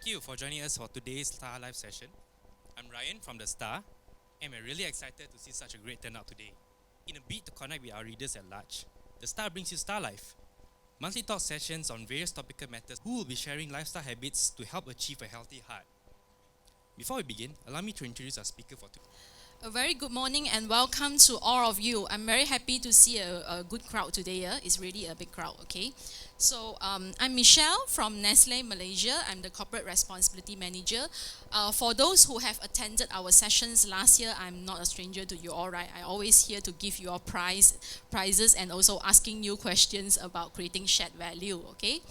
Thank you for joining us for today's StarLIVE session. I'm Ryan from the Star, and we're really excited to see such a great turnout today. In a bid to connect with our readers at large, the Star brings you StarLIVE, monthly talk sessions on various topical matters who will be sharing lifestyle habits to help achieve a healthy heart. Before we begin, allow me to introduce our speaker for today. A very good morning and welcome to all of you. I'm very happy to see a good crowd today. It's really a big crowd, okay? So I'm Michelle from Nestle Malaysia. I'm the Corporate Responsibility Manager. For those who have attended our sessions last year, I'm not a stranger to you all, right? I always here to give you all prizes and also asking you questions about creating shared value, okay?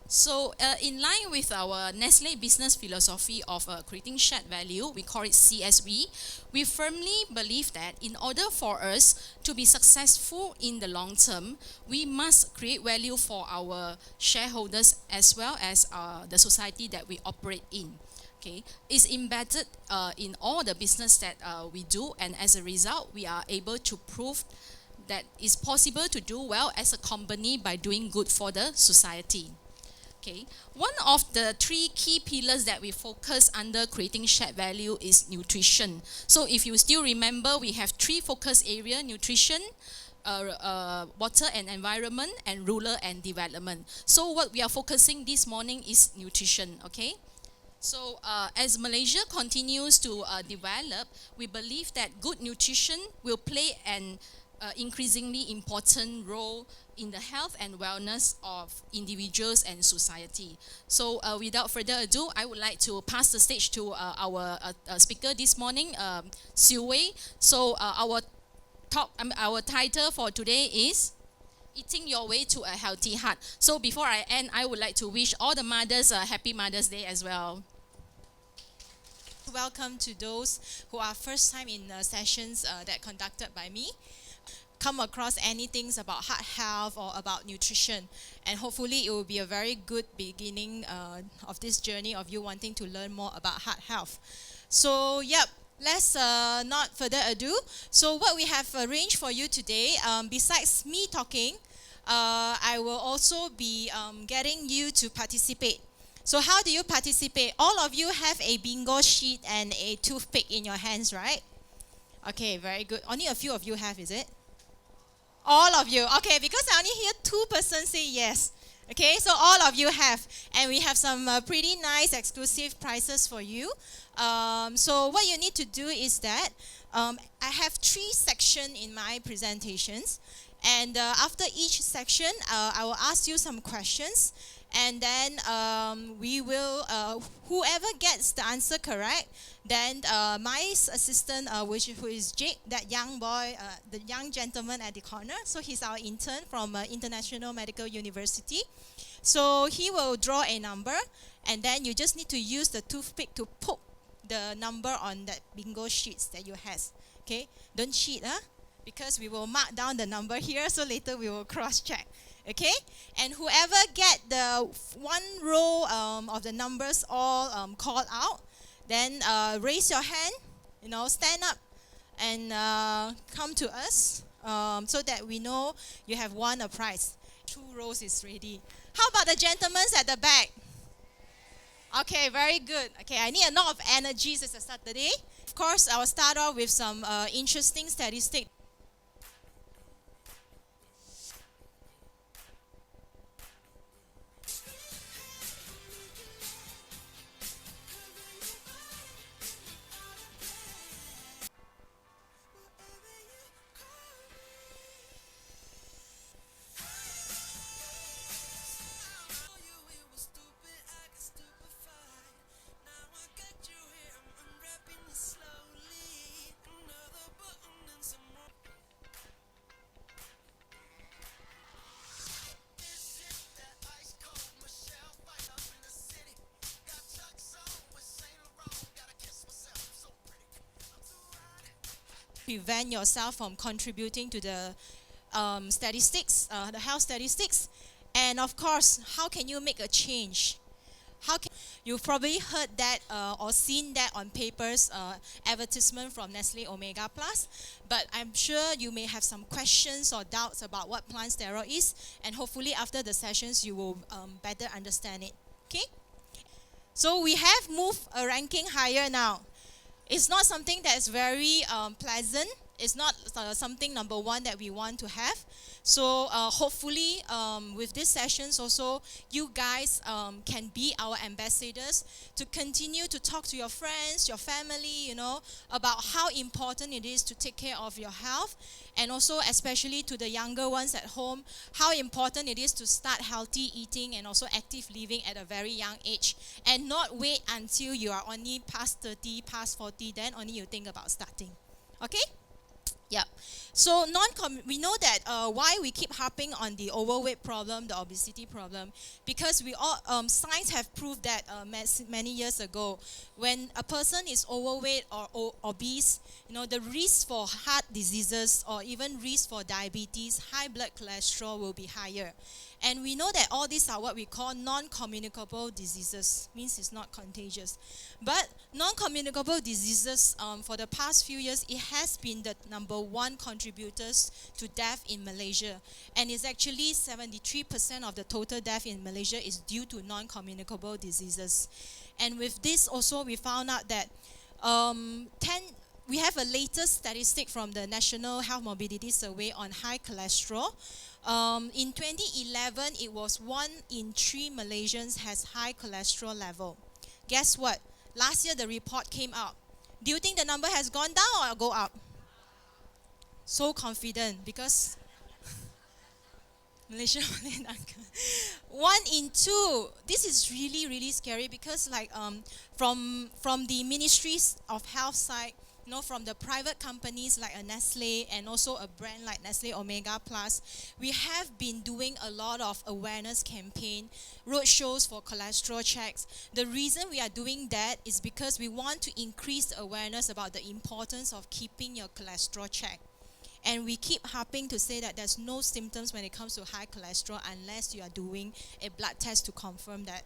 So in line with our Nestle business philosophy of creating shared value, we call it CSV, we firmly believe that in order for us to be successful in the long term, we must create value for our shareholders as well as the society that we operate in. Okay, it's embedded in all the business that we do, and as a result, we are able to prove that it's possible to do well as a company by doing good for the society. Okay. One of the three key pillars that we focus under creating shared value is nutrition. So if you still remember, we have three focus areas: nutrition, water and environment, and rural and development. So what we are focusing this morning is nutrition, okay? So as Malaysia continues to develop, we believe that good nutrition will play an increasingly important role in the health and wellness of individuals and society. So without further ado, I would like to pass the stage to our speaker this morning, Siew Wei. So our title for today is Eating Your Way to a Healthy Heart. So before I end, I would like to wish all the mothers a happy Mother's Day as well. Welcome to those who are first time in sessions that conducted by me. Come across anything about heart health or about nutrition, and hopefully it will be a very good beginning of this journey of you wanting to learn more about heart health. So let's not further ado. So what we have arranged for you today, besides me talking, I will also be getting you to participate. So how do you participate? All of you have a bingo sheet and a toothpick in your hands, right? Okay, very good. Only a few of you have, is it? All of you. Okay, because I only hear 2 persons say yes. Okay, so all of you have. And we have some pretty nice exclusive prizes for you. So what you need to do is that I have 3 sections in my presentations. And after each section, I will ask you some questions. And then we will, whoever gets the answer correct, then my assistant, who is Jake, that young boy, the young gentleman at the corner, so he's our intern from International Medical University. So he will draw a number, and then you just need to use the toothpick to poke the number on that bingo sheets that you have. Okay, don't cheat, huh? Because we will mark down the number here, so later we will cross-check. Okay, and whoever get the one row of the numbers all called out, then raise your hand, stand up and come to us so that we know you have won a prize. 2 rows is ready. How about the gentlemen at the back? Okay, very good. Okay, I need a lot of energy. It's a Saturday. Of course, I will start off with some interesting statistics. Prevent yourself from contributing to the statistics, the health statistics. And of course, how can you make a change? You've probably heard that or seen that on papers, advertisement from Nestle Omega Plus, but I'm sure you may have some questions or doubts about what plant sterol is, and hopefully after the sessions you will better understand it. Okay? So we have moved a ranking higher now. It's not something that's very pleasant. It's not something number one that we want to have. So hopefully with these sessions also, you guys can be our ambassadors to continue to talk to your friends, your family, about how important it is to take care of your health. And also especially to the younger ones at home, how important it is to start healthy eating and also active living at a very young age. And not wait until you are only past 30, past 40, then only you think about starting. Okay? Yeah. So we know that why we keep harping on the overweight problem, the obesity problem, because we all science have proved that many years ago, when a person is overweight or obese, the risk for heart diseases or even risk for diabetes, high blood cholesterol will be higher. And we know that all these are what we call non-communicable diseases, means it's not contagious. But non-communicable diseases, for the past few years, it has been the number one contributors to death in Malaysia. And it's actually 73% of the total death in Malaysia is due to non-communicable diseases. And with this also, we found out that we have a latest statistic from the National Health Morbidity Survey on high cholesterol. In 2011, it was 1 in 3 Malaysians has high cholesterol level. Guess what? Last year, the report came out. Do you think the number has gone down or go up? So confident because Malaysia 1 in 2. This is really, really scary because from the ministries of health side, from the private companies like a Nestle and also a brand like Nestle Omega Plus, we have been doing a lot of awareness campaign, road shows for cholesterol checks. The reason we are doing that is because we want to increase awareness about the importance of keeping your cholesterol check. And we keep harping to say that there's no symptoms when it comes to high cholesterol unless you are doing a blood test to confirm that.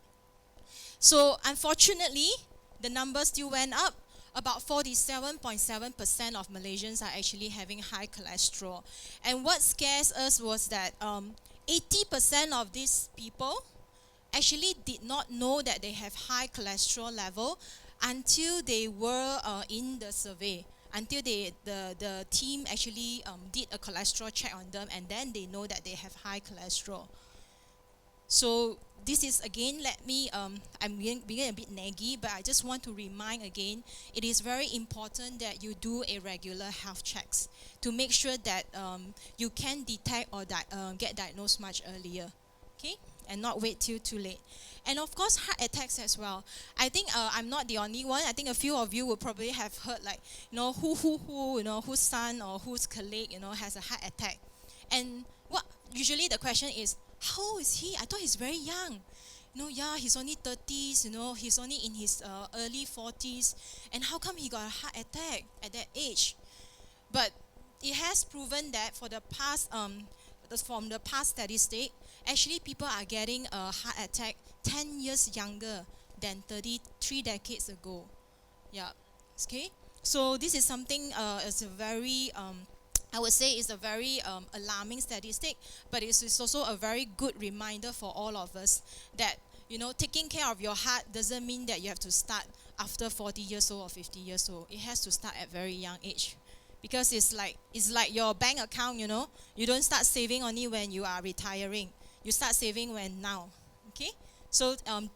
So unfortunately, the numbers still went up. About 47.7% of Malaysians are actually having high cholesterol. And what scares us was that 80% of these people actually did not know that they have high cholesterol level until they were in the survey, until the team actually did a cholesterol check on them, and then they know that they have high cholesterol. So this is again, I'm being a bit naggy, but I just want to remind again, it is very important that you do a regular health checks to make sure that you can detect or get diagnosed much earlier, okay? And not wait till too late. And of course, heart attacks as well. I think I'm not the only one. I think a few of you will probably have heard whose son or whose colleague, has a heart attack. And what usually the question is, how old is he? I thought he's very young. He's only 30s, he's only in his early 40s. And how come he got a heart attack at that age? But it has proven that from the past statistic, actually people are getting a heart attack 10 years younger than 3 decades ago. Yeah, okay. So this is something, it's a very I would say it's a very alarming statistic, but it's also a very good reminder for all of us that, taking care of your heart doesn't mean that you have to start after 40 years old or 50 years old. It has to start at very young age, because it's like your bank account, you don't start saving only when you are retiring. You start saving now, okay? So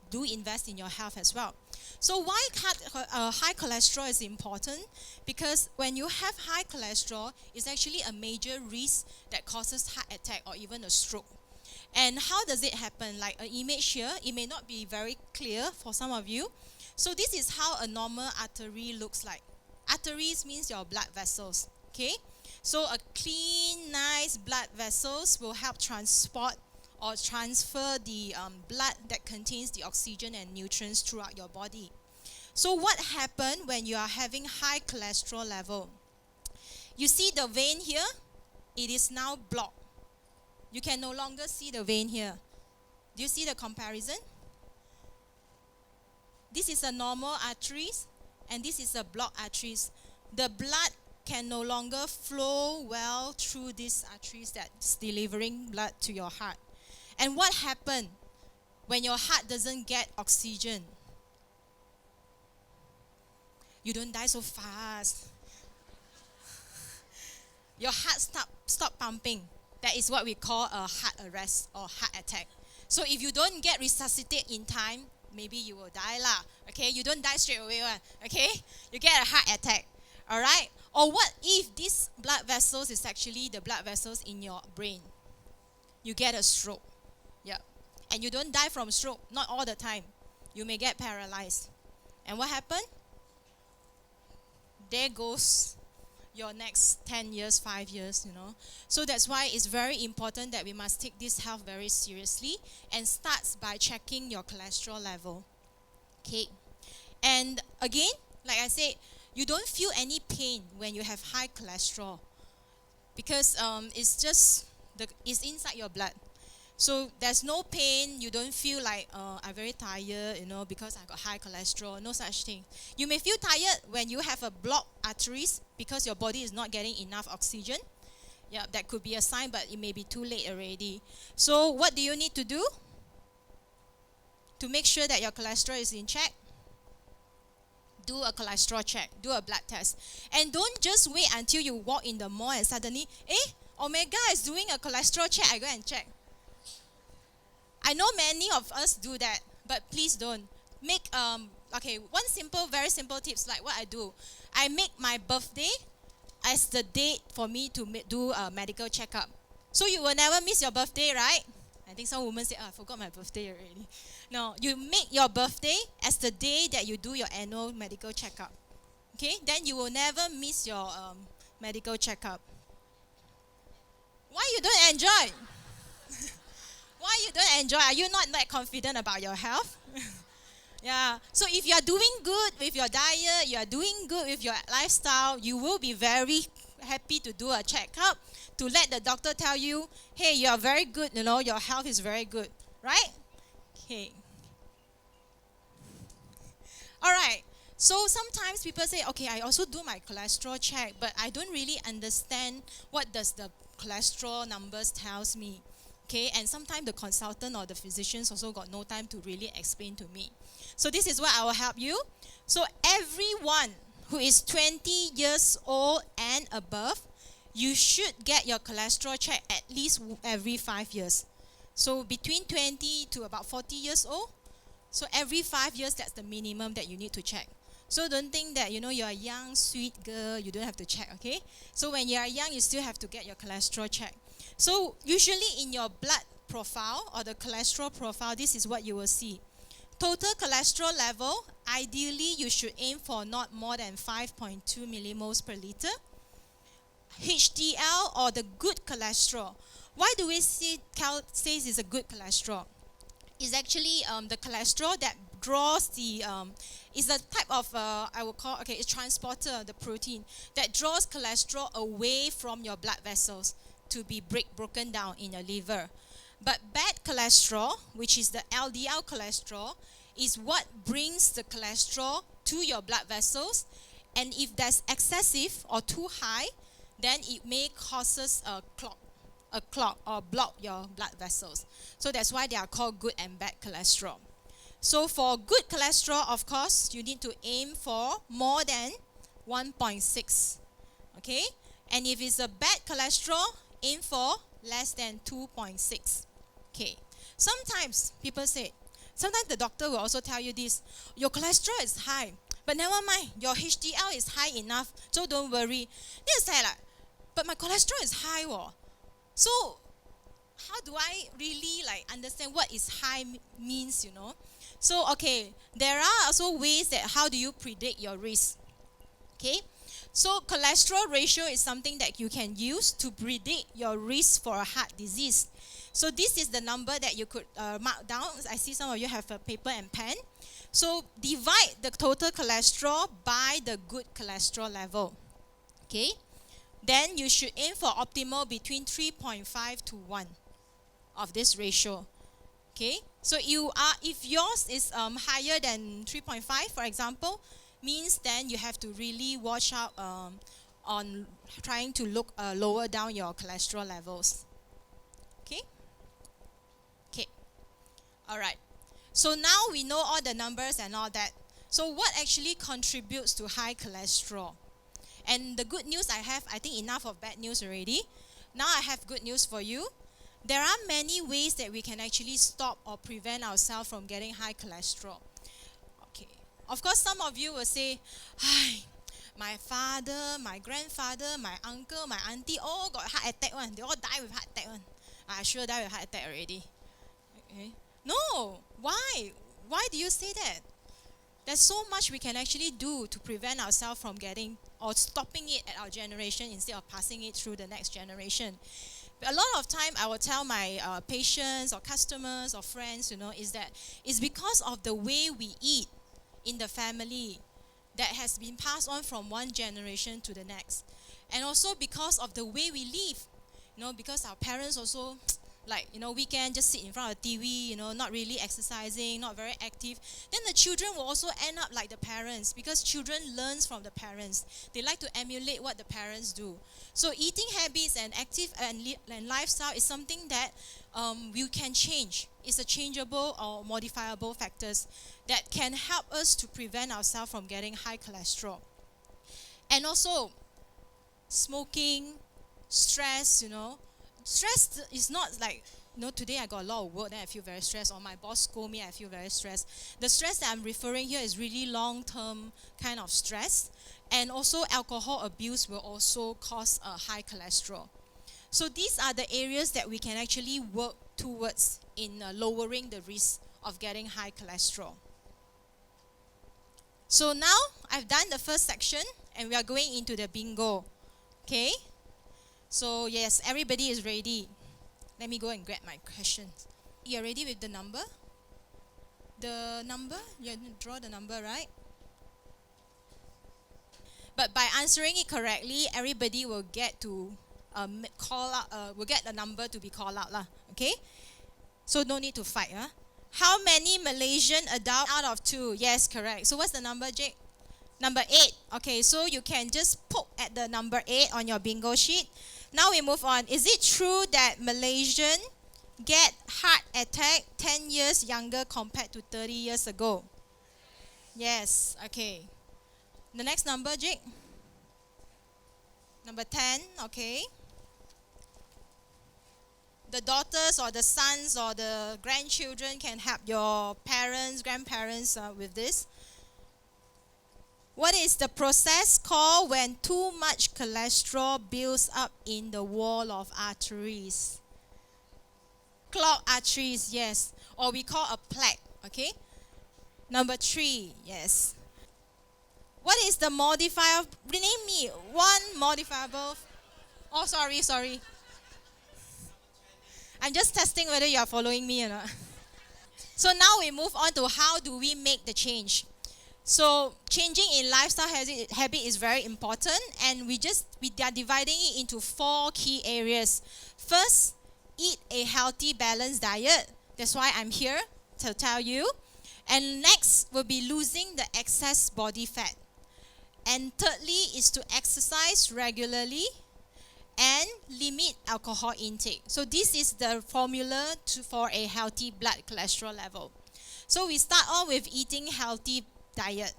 do invest in your health as well. So why high cholesterol is important? Because when you have high cholesterol, it's actually a major risk that causes heart attack or even a stroke. And how does it happen? Like an image here, it may not be very clear for some of you. So this is how a normal artery looks like. Arteries means your blood vessels, okay? So a clean, nice blood vessels will help transport or transfer the blood that contains the oxygen and nutrients throughout your body. So what happens when you are having high cholesterol level? You see the vein here? It is now blocked. You can no longer see the vein here. Do you see the comparison? This is a normal arteries, and this is a blocked arteries. The blood can no longer flow well through these arteries that's delivering blood to your heart. And what happens when your heart doesn't get oxygen? You don't die so fast. Your heart stop pumping. That is what we call a heart arrest or heart attack. So if you don't get resuscitate in time, maybe you will die lah. Okay, you don't die straight away one. Okay, you get a heart attack. All right. Or what if these blood vessels is actually the blood vessels in your brain? You get a stroke. Yeah, and you don't die from stroke. Not all the time. You may get paralyzed. And what happened? There goes your next 10 years, 5 years, So that's why it's very important that we must take this health very seriously and starts by checking your cholesterol level. Okay. And again, like I said, you don't feel any pain when you have high cholesterol because it's inside your blood. So there's no pain. You don't feel like I'm very tired, because I got high cholesterol. No such thing. You may feel tired when you have a blocked arteries because your body is not getting enough oxygen. Yeah, that could be a sign, but it may be too late already. So what do you need to do to make sure that your cholesterol is in check? Do a cholesterol check. Do a blood test. And don't just wait until you walk in the mall and suddenly, Omega is doing a cholesterol check. I go and check. I know many of us do that, but please don't. Make, one very simple tips, like what I do. I make my birthday as the date for me to do a medical checkup. So you will never miss your birthday, right? I think some women say, I forgot my birthday already. No, you make your birthday as the day that you do your annual medical checkup. Okay, then you will never miss your medical checkup. Why you don't enjoy? Why you don't enjoy? Are you not that confident about your health? Yeah. So if you are doing good with your diet, you are doing good with your lifestyle, you will be very happy to do a checkup to let the doctor tell you, hey, you are very good, your health is very good. Right? Okay. All right. So sometimes people say, okay, I also do my cholesterol check, but I don't really understand what does the cholesterol numbers tells me. Okay, and sometimes the consultant or the physicians also got no time to really explain to me. So this is what I will help you. So everyone who is 20 years old and above, you should get your cholesterol check at least every 5 years. So between 20 to about 40 years old, so every 5 years, that's the minimum that you need to check. So don't think that, you're a young, sweet girl, you don't have to check, okay? So when you are young, you still have to get your cholesterol check. So usually in your blood profile or the cholesterol profile, this is what you will see. Total cholesterol level, ideally you should aim for not more than 5.2 millimoles per liter. HDL or the good cholesterol. Why do we say it's a good cholesterol? It's actually the cholesterol that draws is a type of, it's transporter, the protein, that draws cholesterol away from your blood vessels to be broken down in your liver. But bad cholesterol, which is the LDL cholesterol, is what brings the cholesterol to your blood vessels. And if that's excessive or too high, then it may causes a clog or block your blood vessels. So that's why they are called good and bad cholesterol. So for good cholesterol, of course, you need to aim for more than 1.6. Okay? And if it's a bad cholesterol, aim for less than 2.6. Okay. Sometimes people say, sometimes the doctor will also tell you this, your cholesterol is high, but never mind, your HDL is high enough, so don't worry. Then say like, but my cholesterol is high. So how do I really understand what is high means, So okay, there are also ways that how do you predict your risk. Okay. So cholesterol ratio is something that you can use to predict your risk for a heart disease. So this is the number that you could mark down. I see some of you have a paper and pen. So divide the total cholesterol by the good cholesterol level. Okay. Then you should aim for optimal between 3.5 to 1 of this ratio. Okay. So if yours is higher than 3.5, for example, means then you have to really watch out on trying to lower down your cholesterol levels. Okay? Okay. All right. So now we know all the numbers and all that. So what actually contributes to high cholesterol? And the good news I have, I think enough of bad news already. Now I have good news for you. There are many ways that we can actually stop or prevent ourselves from getting high cholesterol. Okay. Of course, some of you will say, hi, my father, my grandfather, my uncle, my auntie, all got heart attack one. They all die with heart attack one. I sure die with heart attack already. Okay. No. Why? Why do you say that? There's so much we can actually do to prevent ourselves from getting or stopping it at our generation instead of passing it through the next generation. A lot of time I will tell my patients or customers or friends, is that it's because of the way we eat in the family that has been passed on from one generation to the next. And also because of the way we live, because our parents also weekend just sit in front of TV, not really exercising, not very active. Then the children will also end up like the parents because children learns from the parents. They like to emulate what the parents do. So eating habits and active and lifestyle is something that we can change. It's a changeable or modifiable factors that can help us to prevent ourselves from getting high cholesterol. And also smoking, stress, Stress is not like, today I got a lot of work, then I feel very stressed, or my boss scold me, I feel very stressed. The stress that I'm referring here is really long-term kind of stress. And also alcohol abuse will also cause a high cholesterol. So these are the areas that we can actually work towards in lowering the risk of getting high cholesterol. So now I've done the first section and we are going into the bingo. Okay? So yes, everybody is ready. Let me go and grab my questions. You're ready with the number? The number? You draw the number, right? But by answering it correctly, everybody will get to call out. Will get the number to be called out, lah. Okay? So no need to fight, huh? How many Malaysian adults out of 2? Yes, correct. So what's the number, Jake? Number 8. Okay, so you can just poke at the number 8 on your bingo sheet. Now we move on. Is it true that Malaysian get heart attack 10 years younger compared to 30 years ago? Yes, okay. The next number, Jake? Number 10, okay. The daughters or the sons or the grandchildren can help your parents, grandparents with this. What is the process called when too much cholesterol builds up in the wall of arteries? Clogged arteries, yes. Or we call a plaque, okay? Number 3, yes. What is the modifier? Name me one modifiable. Oh, sorry. I'm just testing whether you are following me or not. So now we move on to how do we make the change. So changing in lifestyle habit is very important, and we are dividing it into 4 key areas. First, eat a healthy, balanced diet. That's why I'm here to tell you. And next will be losing the excess body fat. And thirdly is to exercise regularly and limit alcohol intake. So this is the formula for a healthy blood cholesterol level. So we start off with eating healthy diet.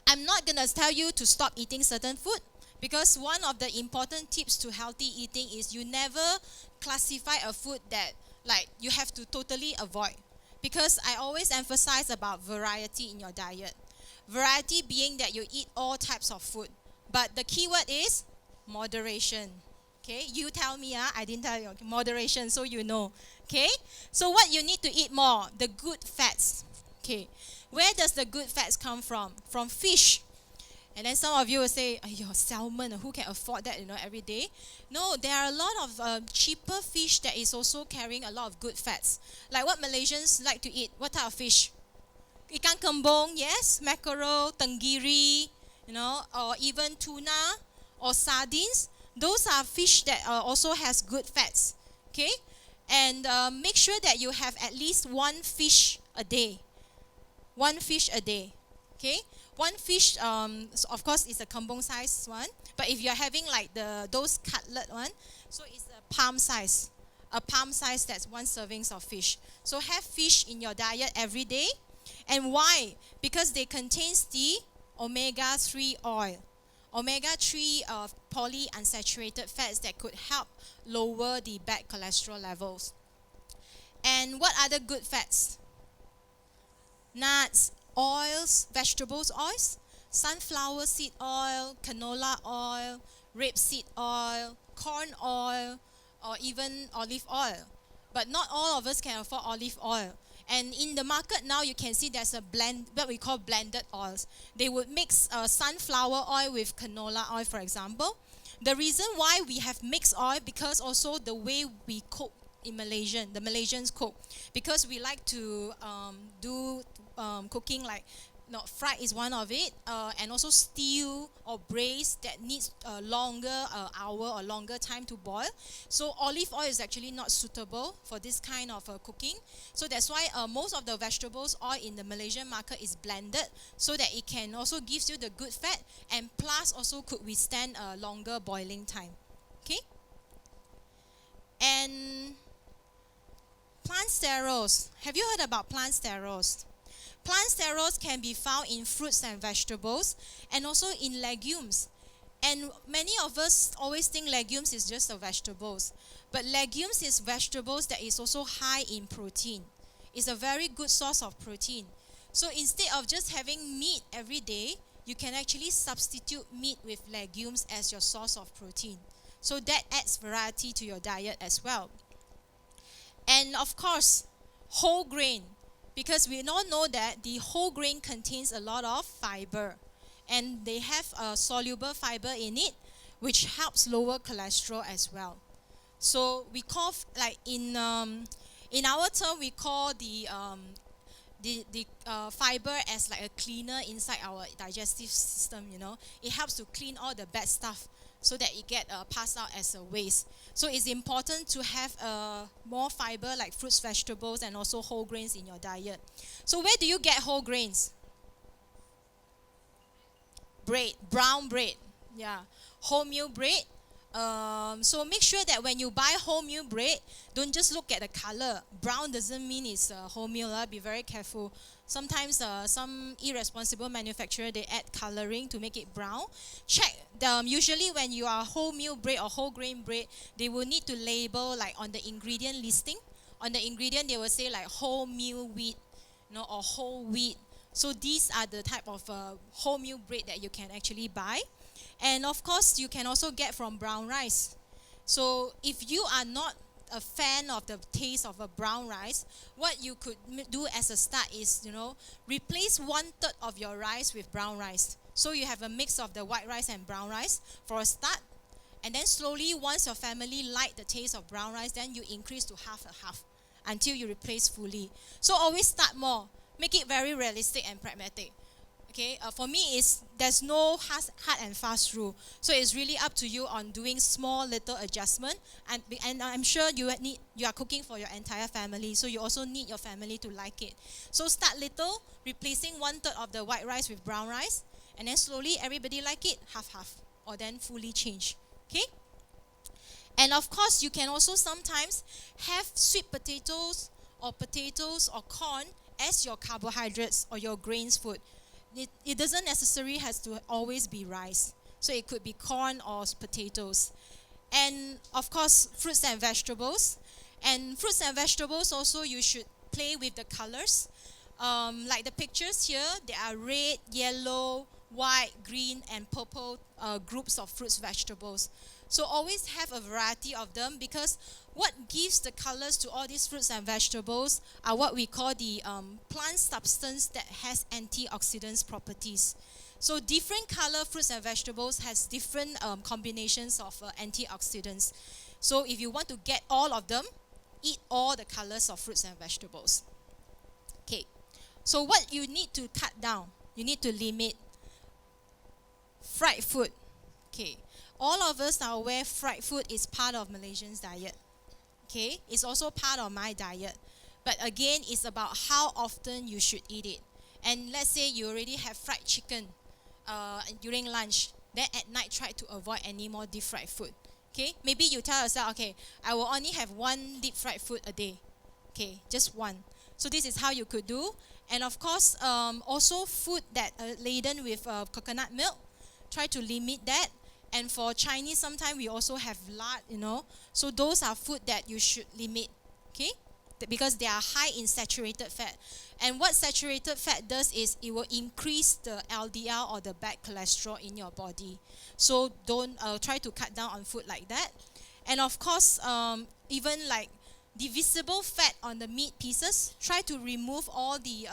I'm not going to tell you to stop eating certain food, because one of the important tips to healthy eating is you never classify a food that you have to totally avoid, because I always emphasize about variety in your diet. Variety being that you eat all types of food, but the key word is moderation. Okay, you tell me, I didn't tell you. Okay, moderation, so you know. Okay, so what you need to eat more? The good fats. Okay, where does the good fats come from? From fish. And then some of you will say, salmon, who can afford that, every day? No, there are a lot of cheaper fish that is also carrying a lot of good fats. Like what Malaysians like to eat. What type of fish? Ikan kembung, yes. Mackerel, tenggiri, or even tuna or sardines. Those are fish that also has good fats. Okay? And make sure that you have at least 1 fish a day. 1 fish a day. Okay? 1 fish, of course, is a kembung size one. But if you're having those cutlet one, so it's a palm size. A palm size, that's 1 servings of fish. So have fish in your diet every day. And why? Because they contain the omega-3 oil. Omega-3 polyunsaturated fats that could help lower the bad cholesterol levels. And what other good fats? Nuts, oils, vegetables oils, sunflower seed oil, canola oil, rapeseed oil, corn oil, or even olive oil. But not all of us can afford olive oil. And in the market now, you can see there's a blend, what we call blended oils. They would mix sunflower oil with canola oil, for example. The reason why we have mixed oil, because also the way we cook in Malaysian, the Malaysians cook, because we like to do cooking like, fried is one of it, and also stew or braise that needs a longer hour or longer time to boil. So olive oil is actually not suitable for this kind of cooking. So that's why most of the vegetables oil in the Malaysian market is blended, so that it can also gives you the good fat, and plus also could withstand a longer boiling time. Okay. And plant sterols. Have you heard about plant sterols? Plant sterols can be found in fruits and vegetables, and also in legumes. And many of us always think legumes is just the vegetables. But legumes is vegetables that is also high in protein. It's a very good source of protein. So instead of just having meat every day, you can actually substitute meat with legumes as your source of protein. So that adds variety to your diet as well. And of course, whole grain. Because we all know that the whole grain contains a lot of fiber, and they have a soluble fiber in it, which helps lower cholesterol as well. So we call, like in our term, we call the fiber as like a cleaner inside our digestive system. It helps to clean all the bad stuff, so that it get passed out as a waste. So it's important to have more fiber like fruits, vegetables, and also whole grains in your diet. So where do you get whole grains? Bread, brown bread, yeah, wholemeal bread. So make sure that when you buy wholemeal bread, don't just look at the color. Brown doesn't mean it's wholemeal. Be very careful. Sometimes some irresponsible manufacturer, they add coloring to make it brown. Check. Usually when you are wholemeal bread or whole grain bread, they will need to label like on the ingredient listing. On the ingredient, they will say like wholemeal wheat, or whole wheat. So these are the type of wholemeal bread that you can actually buy. And of course, you can also get from brown rice. So if you are not a fan of the taste of a brown rice, what you could do as a start is, replace 1/3 of your rice with brown rice. So you have a mix of the white rice and brown rice for a start. And then slowly, once your family like the taste of brown rice, then you increase to half a half until you replace fully. So always start more. Make it very realistic and pragmatic. Okay, for me, there's no hard and fast rule. So it's really up to you on doing small little adjustment. And I'm sure you are cooking for your entire family, so you also need your family to like it. So start little, replacing 1/3 of the white rice with brown rice, and then slowly everybody like it, half, or then fully change. Okay? And of course, you can also sometimes have sweet potatoes or corn as your carbohydrates or your grains food. It doesn't necessarily has to always be rice. So it could be corn or potatoes. And of course, fruits and vegetables. And fruits and vegetables also, you should play with the colors. Like the pictures here, there are red, yellow, white, green, and purple groups of fruits, vegetables. So always have a variety of them, because what gives the colors to all these fruits and vegetables are what we call the plant substance that has antioxidants properties. So different color fruits and vegetables has different combinations of antioxidants. So if you want to get all of them, eat all the colors of fruits and vegetables. Okay, so what you need to cut down, you need to limit fried food. Okay, all of us are aware fried food is part of Malaysians' diet. Okay, it's also part of my diet. But again, it's about how often you should eat it. And let's say you already have fried chicken during lunch, then at night try to avoid any more deep fried food. Okay, maybe you tell yourself, okay, I will only have one deep fried food a day. Okay, just one. So this is how you could do. And of course, also food that laden with coconut milk, try to limit that. And for Chinese, sometimes we also have lard, so those are food that you should limit, okay, because they are high in saturated fat. And what saturated fat does is it will increase the LDL or the bad cholesterol in your body. So don't try to cut down on food like that. And of course, even like divisible fat on the meat pieces, try to remove all the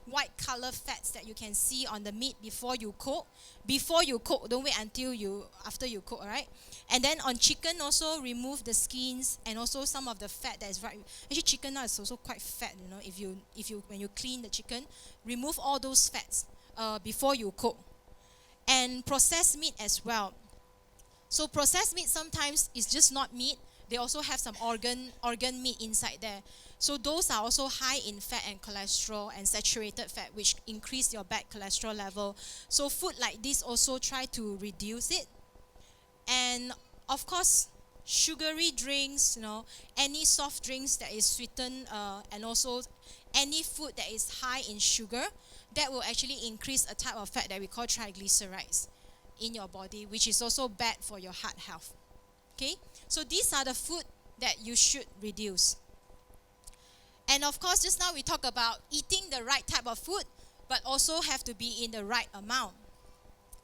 white color fats that you can see on the meat before you cook. Before you cook, don't wait until after you cook, all right? And then on chicken also, remove the skins and also some of the fat that is right. Actually, chicken now is also quite fat, if you when you clean the chicken, remove all those fats before you cook. And processed meat as well. So processed meat sometimes is just not meat. They also have some organ meat inside there. So those are also high in fat and cholesterol and saturated fat, which increase your bad cholesterol level. So food like this also try to reduce it. And of course, sugary drinks, any soft drinks that is sweetened, and also any food that is high in sugar, that will actually increase a type of fat that we call triglycerides in your body, which is also bad for your heart health. Okay, so these are the food that you should reduce. And of course, just now we talked about eating the right type of food, but also have to be in the right amount.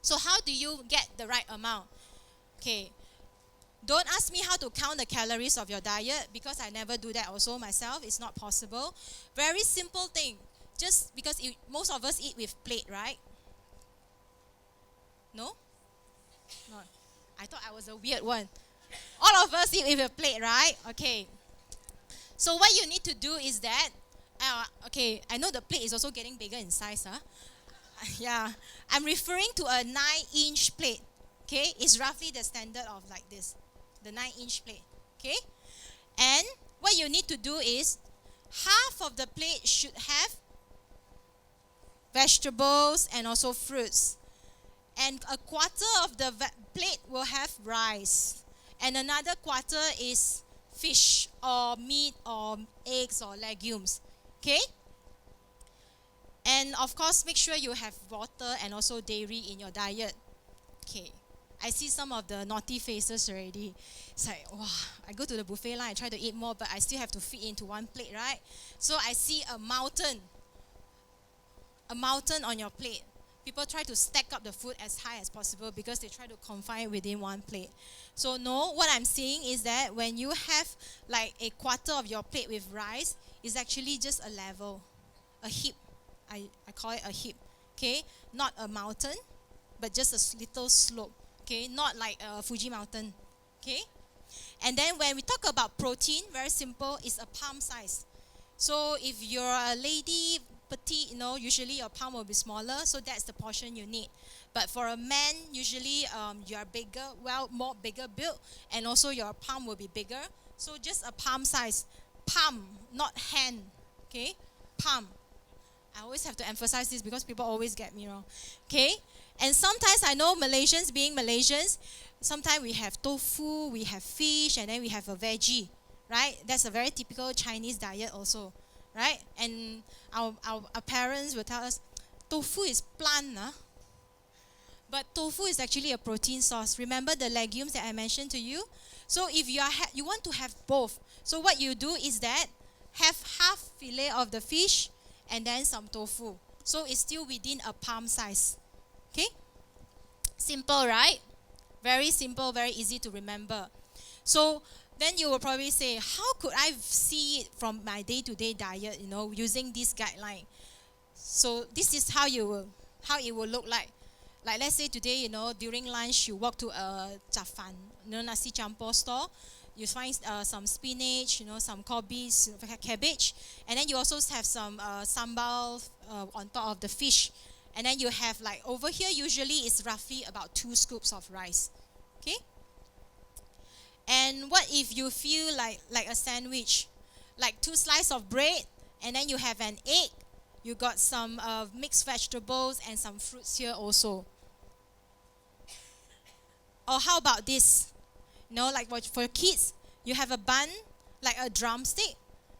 So how do you get the right amount? Okay, don't ask me how to count the calories of your diet, because I never do that also myself. It's not possible. Very simple thing. Just because most of us eat with plate, right? No? Not. I thought I was a weird one. All of us eat with a plate, right? Okay. So what you need to do is that, okay, I know the plate is also getting bigger in size. Yeah. I'm referring to a 9-inch plate. Okay. It's roughly the standard of like this. The 9-inch plate. Okay. And what you need to do is, half of the plate should have vegetables and also fruits. And a quarter of the plate will have rice. And another quarter is fish or meat or eggs or legumes. Okay? And of course, make sure you have water and also dairy in your diet. Okay. I see some of the naughty faces already. It's like, wow, I go to the buffet line, I try to eat more, but I still have to fit into one plate, right? So I see a mountain on your plate. People try to stack up the food as high as possible because they try to confine it within one plate. So no, what I'm saying is that when you have like a quarter of your plate with rice, it's actually just a level, a heap. I call it a heap, okay? Not a mountain, but just a little slope, okay? Not like a Fuji mountain, okay? And then when we talk about protein, very simple, it's a palm size. So if you're a lady, petite, usually your palm will be smaller, so that's the portion you need. But for a man, usually you are bigger, more bigger built, and also your palm will be bigger. So just a palm size. Palm, not hand, okay? Palm. I always have to emphasize this because people always get me wrong, okay? And sometimes I know Malaysians, being Malaysians, sometimes we have tofu, we have fish, and then we have a veggie, right? That's a very typical Chinese diet also, right? And our parents will tell us, tofu is plant, but tofu is actually a protein source. Remember the legumes that I mentioned to you? So if you want to have both, so what you do is that have half fillet of the fish and then some tofu. So it's still within a palm size. Okay? Simple, right? Very simple, very easy to remember. So then you will probably say, how could I see it from my day-to-day diet, using this guideline? So this is how it will look like. Like let's say today, during lunch, you walk to a chafan, nasi campur store. You find some spinach, some kobis, cabbage. And then you also have some sambal on top of the fish. And then you have like over here, usually it's roughly about 2 scoops of rice. Okay? And what if you feel like a sandwich? Like 2 slices of bread, and then you have an egg. You got some mixed vegetables and some fruits here also. Or how about this? Like for kids, you have a bun, like a drumstick,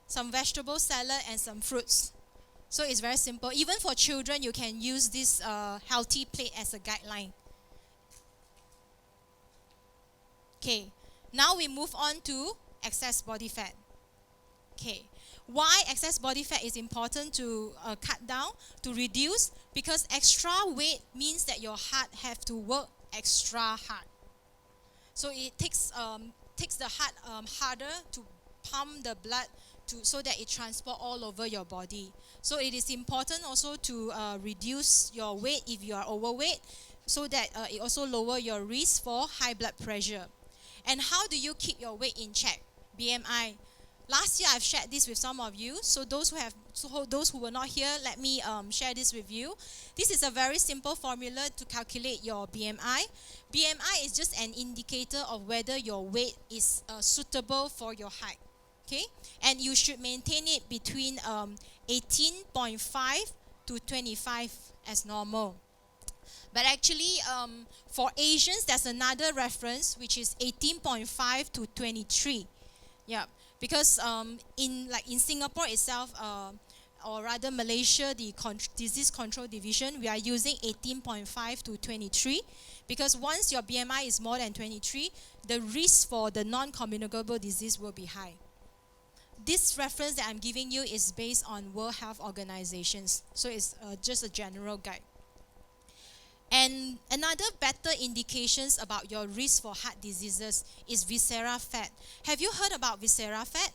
some vegetable salad and some fruits. So it's very simple. Even for children, you can use this healthy plate as a guideline. Okay, now we move on to excess body fat. Okay, why excess body fat is important to cut down, to reduce? Because extra weight means that your heart have to work extra hard. So it takes the heart harder to pump the blood so that it transport all over your body. So it is important also to reduce your weight if you are overweight, so that it also lower your risk for high blood pressure. And how do you keep your weight in check? BMI. Last year I've shared this with some of you. So those who were not here, let me share this with you. This is a very simple formula to calculate your BMI. BMI is just an indicator of whether your weight is suitable for your height. Okay, and you should maintain it between 18.5 to 25 as normal. But actually, for Asians, there's another reference which is 18.5 to 23. Yeah, because in Singapore itself, or rather Malaysia, the disease control division, we are using 18.5 to 23, because once your BMI is more than 23, the risk for the non-communicable disease will be high. This reference that I'm giving you is based on World Health Organizations, so it's just a general guide. And another better indications about your risk for heart diseases is visceral fat. Have you heard about visceral fat?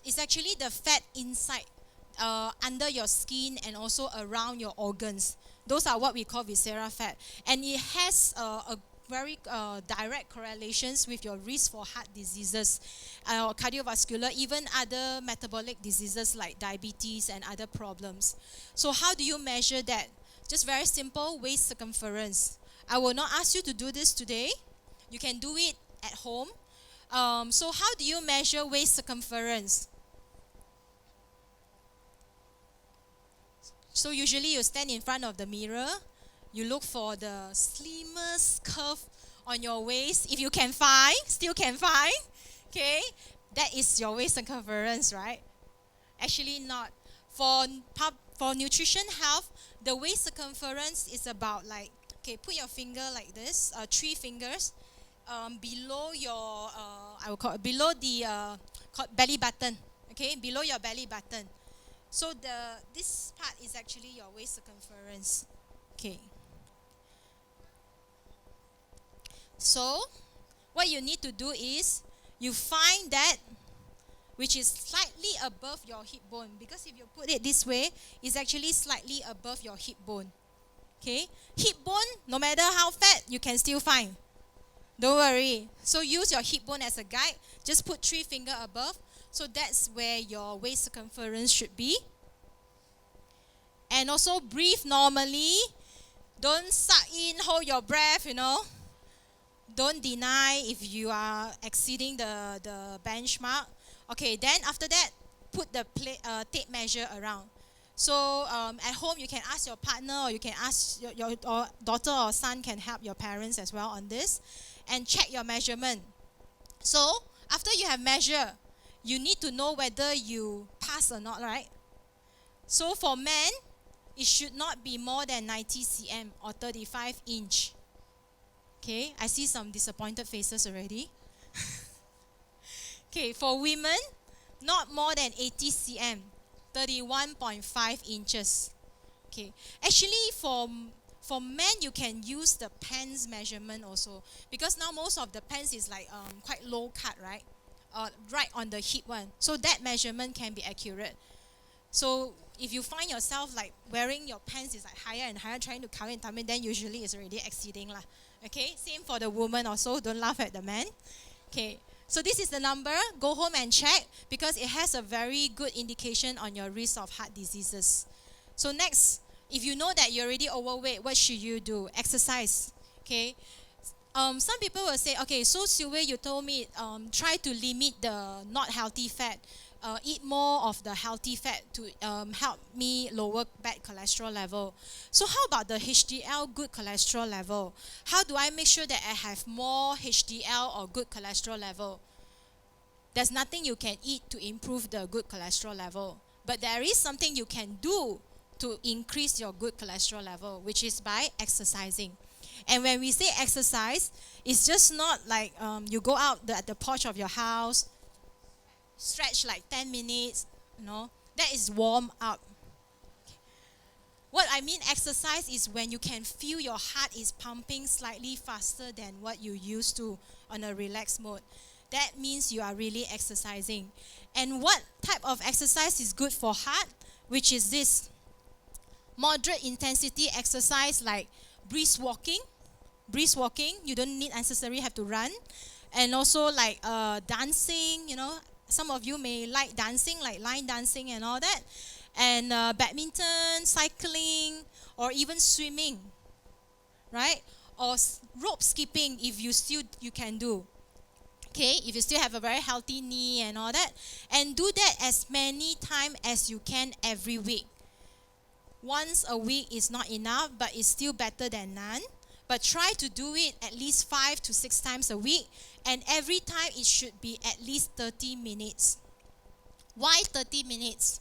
It's actually the fat inside, under your skin and also around your organs. Those are what we call visceral fat. And it has a very direct correlations with your risk for heart diseases, cardiovascular, even other metabolic diseases like diabetes and other problems. So how do you measure that? Just very simple, waist circumference. I will not ask you to do this today. You can do it at home. So how do you measure waist circumference? So usually you stand in front of the mirror. You look for the slimmest curve on your waist. If you can find, still can find. Okay, that is your waist circumference, right? Actually not. For nutrition health, the waist circumference is about like, okay, put your finger like this, 3 fingers, below your, I will call it below the belly button. Okay, below your belly button. So this part is actually your waist circumference. Okay. So what you need to do is you find that which is slightly above your hip bone, because if you put it this way, it's actually slightly above your hip bone. Okay, hip bone, no matter how fat, you can still find. Don't worry. So use your hip bone as a guide. Just put 3 fingers above. So that's where your waist circumference should be. And also breathe normally. Don't suck in, hold your breath, Don't deny if you are exceeding the benchmark. Okay, then after that, put the tape measure around. So at home, you can ask your partner, or you can ask your daughter or son can help your parents as well on this, and check your measurement. So after you have measured, you need to know whether you pass or not, right? So for men, it should not be more than 90 cm or 35 inch. Okay, I see some disappointed faces already. Okay, for women, not more than 80 cm, 31.5 inches. Okay, actually for men, you can use the pants measurement also, because now most of the pants is like quite low cut, right? Right on the hip one. So that measurement can be accurate. So if you find yourself like wearing your pants is like higher and higher, trying to cover in tummy, then usually it's already exceeding lah. Okay, same for the woman also. Don't laugh at the man. Okay, so this is the number. Go home and check, because it has a very good indication on your risk of heart diseases. So next, if you know that you're already overweight, what should you do? Exercise. Okay. Some people will say, okay, so Siew Wei, you told me try to limit the not healthy fat. Eat more of the healthy fat to help me lower bad cholesterol level. So how about the HDL good cholesterol level? How do I make sure that I have more HDL or good cholesterol level? There's nothing you can eat to improve the good cholesterol level. But there is something you can do to increase your good cholesterol level, which is by exercising. And when we say exercise, it's just not like you go out at the porch of your house, stretch like 10 minutes, that is warm up. What I mean exercise is when you can feel your heart is pumping slightly faster than what you used to on a relaxed mode. That means you are really exercising. And what type of exercise is good for heart? Which is this moderate intensity exercise like brisk walking. Brisk walking, you don't necessarily have to run. And also like dancing, some of you may like dancing, like line dancing and all that. And badminton, cycling, or even swimming, right? Or rope skipping if you can do. Okay, if you still have a very healthy knee and all that. And do that as many times as you can every week. Once a week is not enough, but it's still better than none. But try to do it at least 5 to 6 times a week. And every time it should be at least 30 minutes. Why 30 minutes?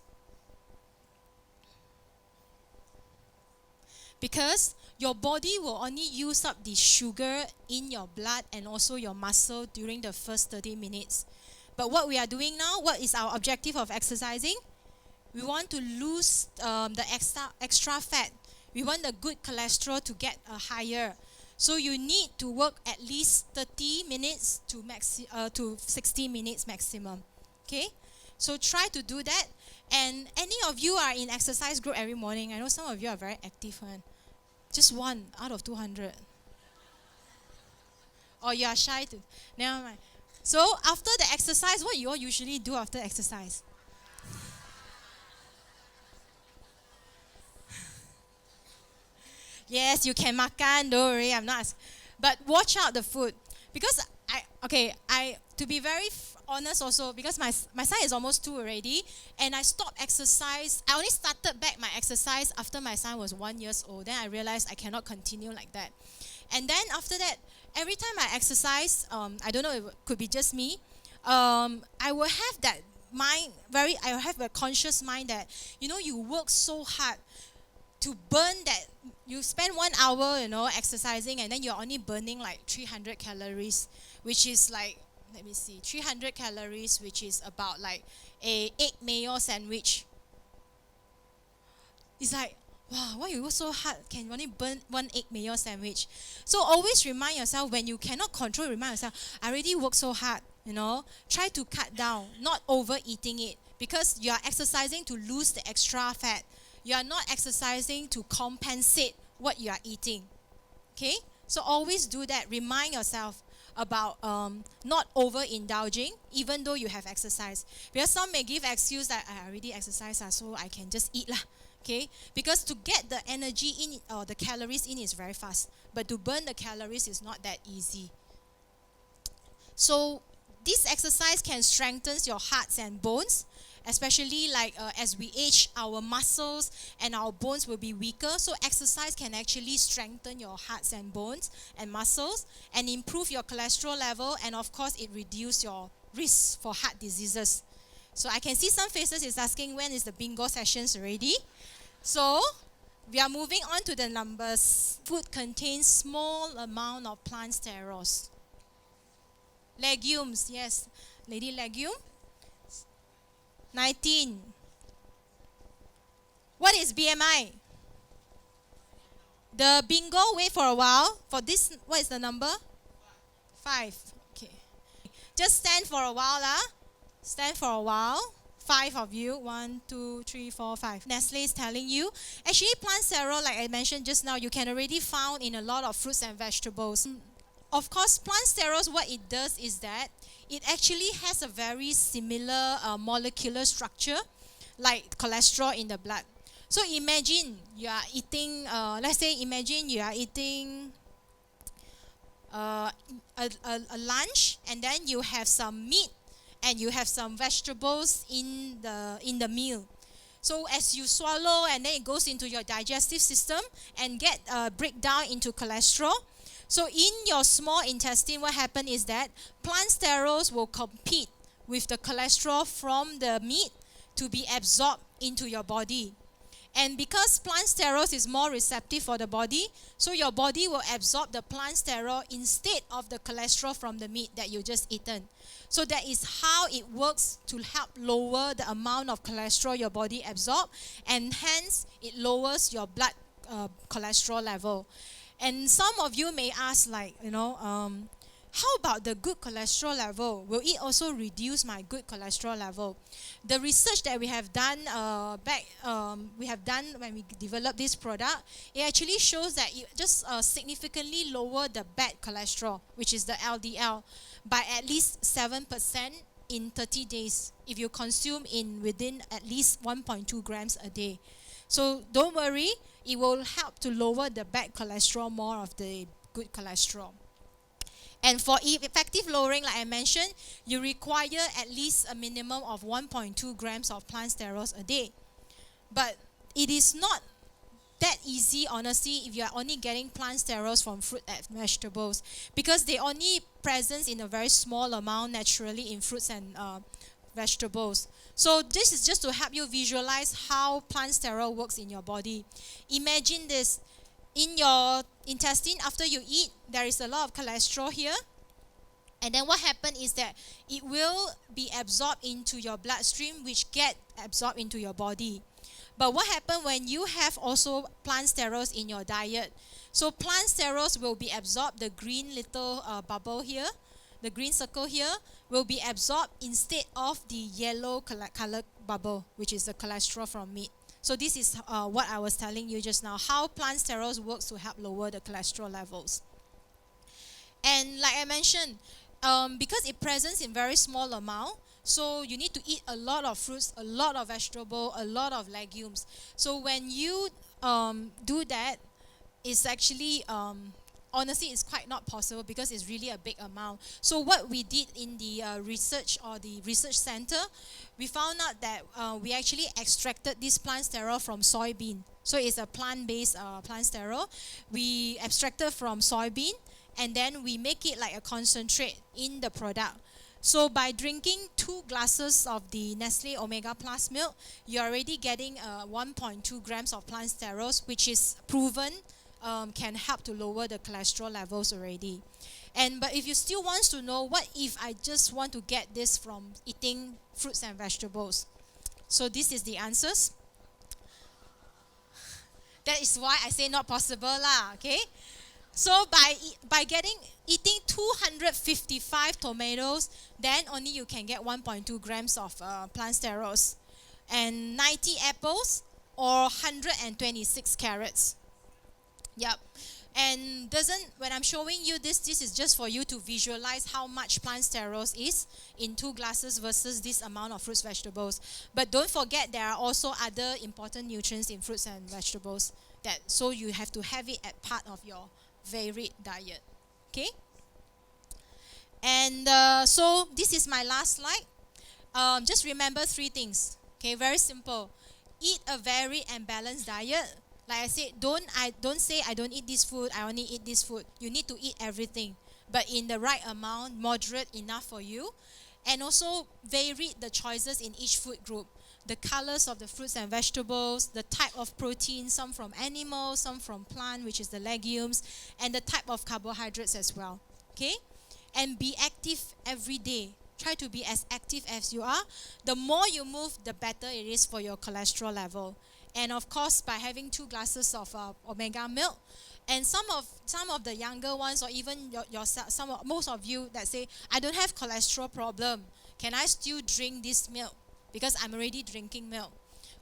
Because your body will only use up the sugar in your blood and also your muscle during the first 30 minutes. But what we are doing now, what is our objective of exercising? We want to lose the extra fat. We want the good cholesterol to get higher. So you need to work at least 30 minutes to 60 minutes maximum. Okay? So try to do that. And any of you are in exercise group every morning. I know some of you are very active one. Just 1 out of 200. Or you are shy to. Never mind. So after the exercise, what you all usually do after exercise? Yes, you can makan, don't worry, I'm not asking. But watch out the food. Because to be very honest also, because my son is almost 2 already, and I stopped exercise. I only started back my exercise after my son was 1 year old. Then I realized I cannot continue like that. And then after that, every time I exercise, I don't know, it could be just me, I will have that mind, I will have a conscious mind that, you work so hard to burn that. You spend 1 hour, exercising, and then you're only burning like 300 calories, which is like, 300 calories, which is about like a egg mayo sandwich. It's like, wow, why you work so hard? Can only burn 1 egg mayo sandwich? So always remind yourself, when you cannot control, remind yourself, I already work so hard, Try to cut down, not overeating it, because you are exercising to lose the extra fat. You are not exercising to compensate what you are eating. Okay? So always do that. Remind yourself about not overindulging, even though you have exercise. Because some may give excuse that I already exercise, so I can just eat lah. Okay? Because to get the energy in or the calories in is very fast. But to burn the calories is not that easy. So this exercise can strengthen your hearts and bones. Especially like as we age, our muscles and our bones will be weaker. So exercise can actually strengthen your hearts and bones and muscles and improve your cholesterol level. And of course, it reduces your risk for heart diseases. So I can see some faces is asking, when is the bingo sessions already? So we are moving on to the numbers. Food contains small amount of plant sterols. Legumes, yes. Lady legume. 19. What is BMI? The bingo, wait for a while. For this, what is the number? 5. Okay. Just stand for a while. Stand for a while. 5 of you. 1, 2, 3, 4, 5. Nestle is telling you. Actually, plant sterol, like I mentioned just now, you can already found in a lot of fruits and vegetables. Of course, plant sterols, what it does is that it actually has a very similar molecular structure like cholesterol in the blood. So imagine you are eating, imagine you are eating a lunch, and then you have some meat and you have some vegetables in the meal. So as you swallow, and then it goes into your digestive system and get breakdown into cholesterol. So in your small intestine, what happens is that plant sterols will compete with the cholesterol from the meat to be absorbed into your body. And because plant sterols is more receptive for the body, so your body will absorb the plant sterol instead of the cholesterol from the meat that you just eaten. So that is how it works to help lower the amount of cholesterol your body absorb, and hence it lowers your blood cholesterol level. And some of you may ask, like, how about the good cholesterol level? Will it also reduce my good cholesterol level? The research that we have done when we developed this product, it actually shows that it just significantly lower the bad cholesterol, which is the LDL, by at least 7% in 30 days if you consume within at least 1.2 grams a day. So don't worry, it will help to lower the bad cholesterol more of the good cholesterol. And for effective lowering, like I mentioned, you require at least a minimum of 1.2 grams of plant sterols a day. But it is not that easy, honestly, if you are only getting plant sterols from fruit and vegetables, because they only present in a very small amount naturally in fruits and vegetables. So this is just to help you visualize how plant sterol works in your body. Imagine this. In your intestine, after you eat, there is a lot of cholesterol here. And then what happens is that it will be absorbed into your bloodstream, which get absorbed into your body. But what happens when you have also plant sterols in your diet? So plant sterols will be absorbed, the green little bubble here, the green circle here, will be absorbed instead of the yellow colored bubble, which is the cholesterol from meat. So this is what I was telling you just now, how plant sterols works to help lower the cholesterol levels. And like I mentioned, because it presents in very small amount, so you need to eat a lot of fruits, a lot of vegetable, a lot of legumes. So when you do that, it's actually honestly, it's quite not possible because it's really a big amount. So what we did in the research center, we found out that we actually extracted this plant sterol from soybean. So it's a plant-based plant sterol. We extracted from soybean, and then we make it like a concentrate in the product. So by drinking 2 glasses of the Nestle Omega Plus milk, you're already getting 1.2 grams of plant sterols, which is proven can help to lower the cholesterol levels already. But if you still want to know, what if I just want to get this from eating fruits and vegetables? So this is the answers. That is why I say not possible lah, okay? So by eating 255 tomatoes, then only you can get 1.2 grams of plant sterols, and 90 apples or 126 carrots. Yep. And when I'm showing you this is just for you to visualize how much plant sterols is in 2 glasses versus this amount of fruits, vegetables. But don't forget, there are also other important nutrients in fruits and vegetables, so you have to have it as part of your varied diet. Okay? And so this is my last slide. Just remember 3 things. Okay, very simple. Eat a varied and balanced diet. Like I said, don't say I don't eat this food, I only eat this food. You need to eat everything, but in the right amount, moderate enough for you. And also vary the choices in each food group. The colors of the fruits and vegetables, the type of protein, some from animals, some from plant, which is the legumes, and the type of carbohydrates as well. Okay? And be active every day. Try to be as active as you are. The more you move, the better it is for your cholesterol level. And of course, by having 2 glasses of omega milk, and some of the younger ones, or even most of you that say, I don't have cholesterol problem, can I still drink this milk because I'm already drinking milk?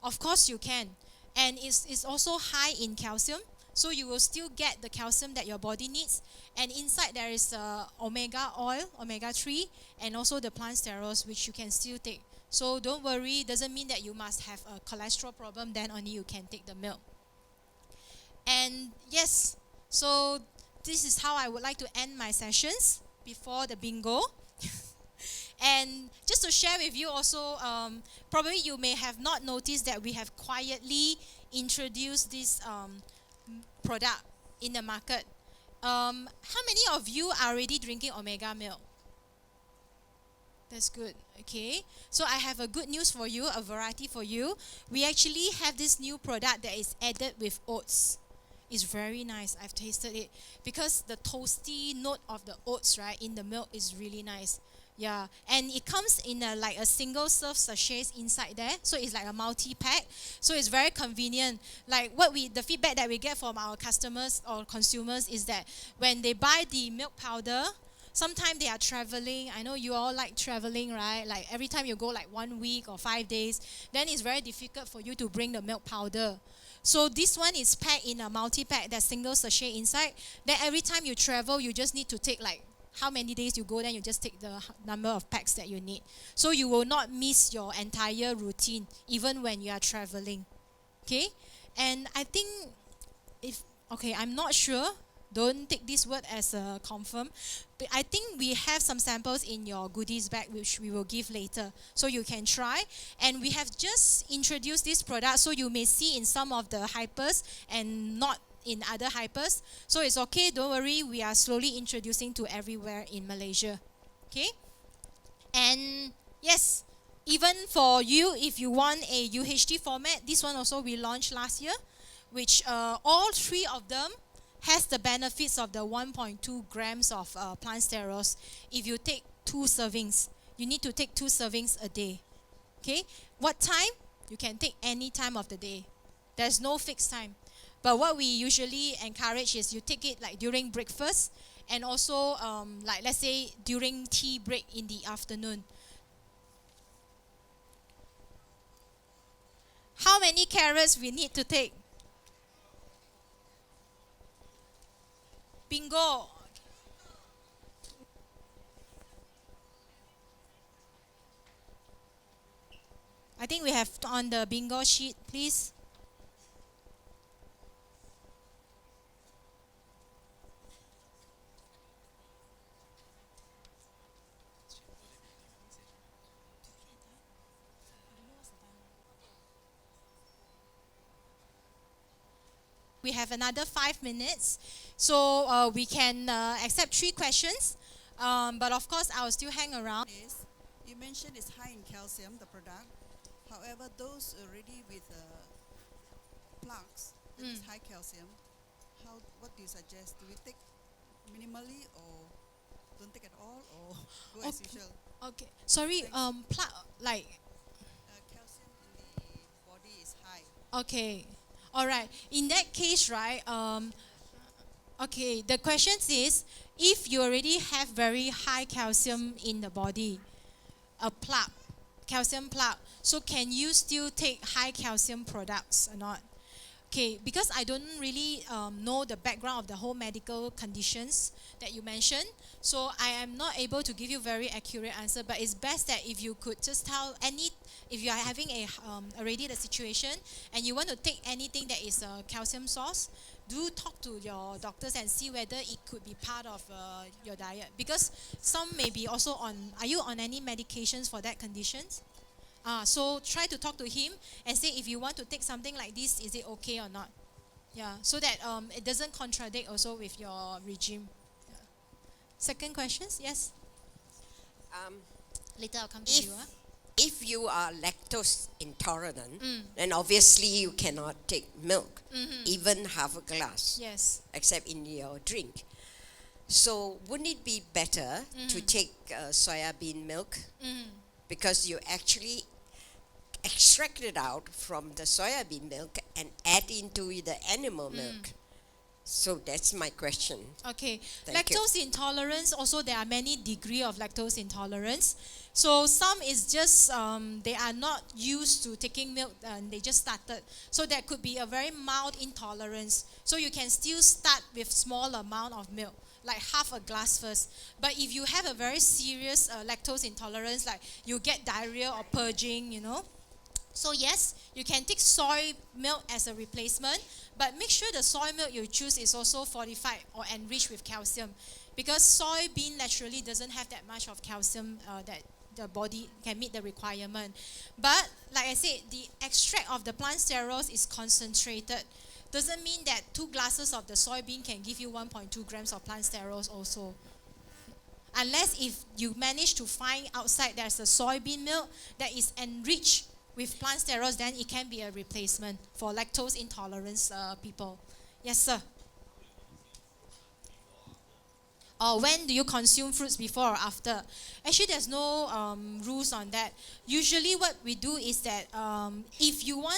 Of course you can. And it's also high in calcium, so you will still get the calcium that your body needs. And inside there is omega oil, omega 3, and also the plant sterols, which you can still take. So don't worry, it doesn't mean that you must have a cholesterol problem, then only you can take the milk. And yes, so this is how I would like to end my sessions before the bingo. And just to share with you also, probably you may have not noticed that we have quietly introduced this product in the market. How many of you are already drinking omega milk? That's good. Okay. So I have a good news for you, a variety for you. We actually have this new product that is added with oats. It's very nice. I've tasted it because the toasty note of the oats, right, in the milk is really nice. Yeah, and it comes in a, like a single serve sachets inside there, so it's like a multi pack. So it's very convenient. Like the feedback that we get from our customers or consumers is that when they buy the milk powder, sometimes they are traveling. I know you all like traveling, right? Like every time you go like 1 week or 5 days, then it's very difficult for you to bring the milk powder. So this one is packed in a multi-pack, that single sachet inside. Then every time you travel, you just need to take like how many days you go, then you just take the number of packs that you need. So you will not miss your entire routine, even when you are traveling. Okay? And I think I'm not sure. Don't take this word as a confirm. But I think we have some samples in your goodies bag, which we will give later. So you can try. And we have just introduced this product, so you may see in some of the hypers and not in other hypers. So it's okay, don't worry. We are slowly introducing to everywhere in Malaysia. Okay? And yes, even for you, if you want a UHT format, this one also we launched last year, which all three of them has the benefits of the 1.2 grams of plant sterols. If you take 2 servings, you need to take 2 servings a day. Okay? What time? You can take any time of the day. There's no fixed time. But what we usually encourage is you take it like during breakfast and also like let's say during tea break in the afternoon. How many carrots we need to take? Bingo. I think we have on the bingo sheet, please. We have another 5 minutes, so we can accept 3 questions. But of course, I will still hang around. You mentioned it's high in calcium, the product. However, those already with plaques, that is high calcium, what do you suggest? Do we take minimally or don't take at all or go as usual? Okay. Sorry, like... calcium in the body is high. Okay. All right. In that case, right, okay, the question is, if you already have very high calcium in the body, a plaque, calcium plaque, so can you still take high calcium products or not? Okay, because I don't really know the background of the whole medical conditions that you mentioned, so I am not able to give you very accurate answer, but it's best that if you could just tell if you are having already the situation and you want to take anything that is a calcium source, do talk to your doctors and see whether it could be part of your diet, because some may be also are you on any medications for that conditions? So try to talk to him and say if you want to take something like this, is it okay or not? Yeah, so that it doesn't contradict also with your regime. Yeah. Second questions, yes? Later I'll come to you. If you are lactose intolerant, then obviously you cannot take milk, even half a glass, Yes. except in your drink. So wouldn't it be better to take soya bean milk? Because you actually extract it out from the soya bean milk and add into the animal milk. So that's my question. Okay. Thank you. Lactose intolerance, also there are many degree of lactose intolerance. So some is just they are not used to taking milk and they just started. So that could be a very mild intolerance. So you can still start with small amount of milk, like half a glass first. But if you have a very serious lactose intolerance, like you get diarrhea or purging, so yes, you can take soy milk as a replacement, but make sure the soy milk you choose is also fortified or enriched with calcium, because soybean naturally doesn't have that much of calcium that the body can meet the requirement. But like I said, the extract of the plant sterols is concentrated. Doesn't mean that 2 glasses of the soybean can give you 1.2 grams of plant sterols also. Unless if you manage to find outside there's a soybean milk that is enriched with plant sterols, then it can be a replacement for lactose intolerance people. Yes, sir. Or when do you consume fruits, before or after? Actually, there's no rules on that. Usually, what we do is that if you are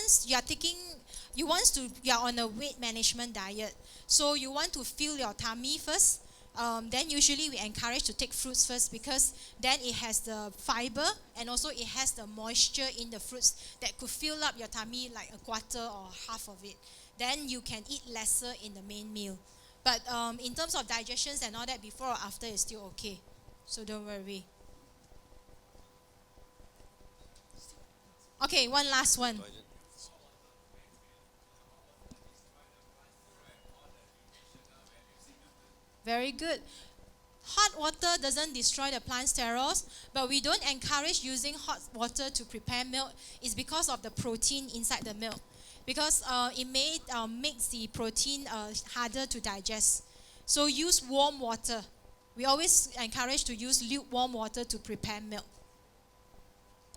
on a weight management diet, so you want to fill your tummy first. Then usually we encourage to take fruits first, because then it has the fiber and also it has the moisture in the fruits that could fill up your tummy like a quarter or half of it. Then you can eat lesser in the main meal. But in terms of digestions and all that, before or after is still okay. So don't worry. Okay, one last one. Very good. Hot water doesn't destroy the plant sterols, but we don't encourage using hot water to prepare milk. It's because of the protein inside the milk. Because it may makes the protein harder to digest. So use warm water. We always encourage to use lukewarm water to prepare milk.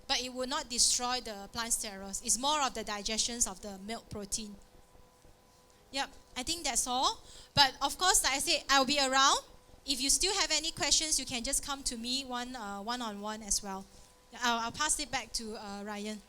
But it will not destroy the plant sterols. It's more of the digestions of the milk protein. Yep, I think that's all. But of course, like I said, I'll be around. If you still have any questions, you can just come to me one-on-one as well. I'll pass it back to Ryan.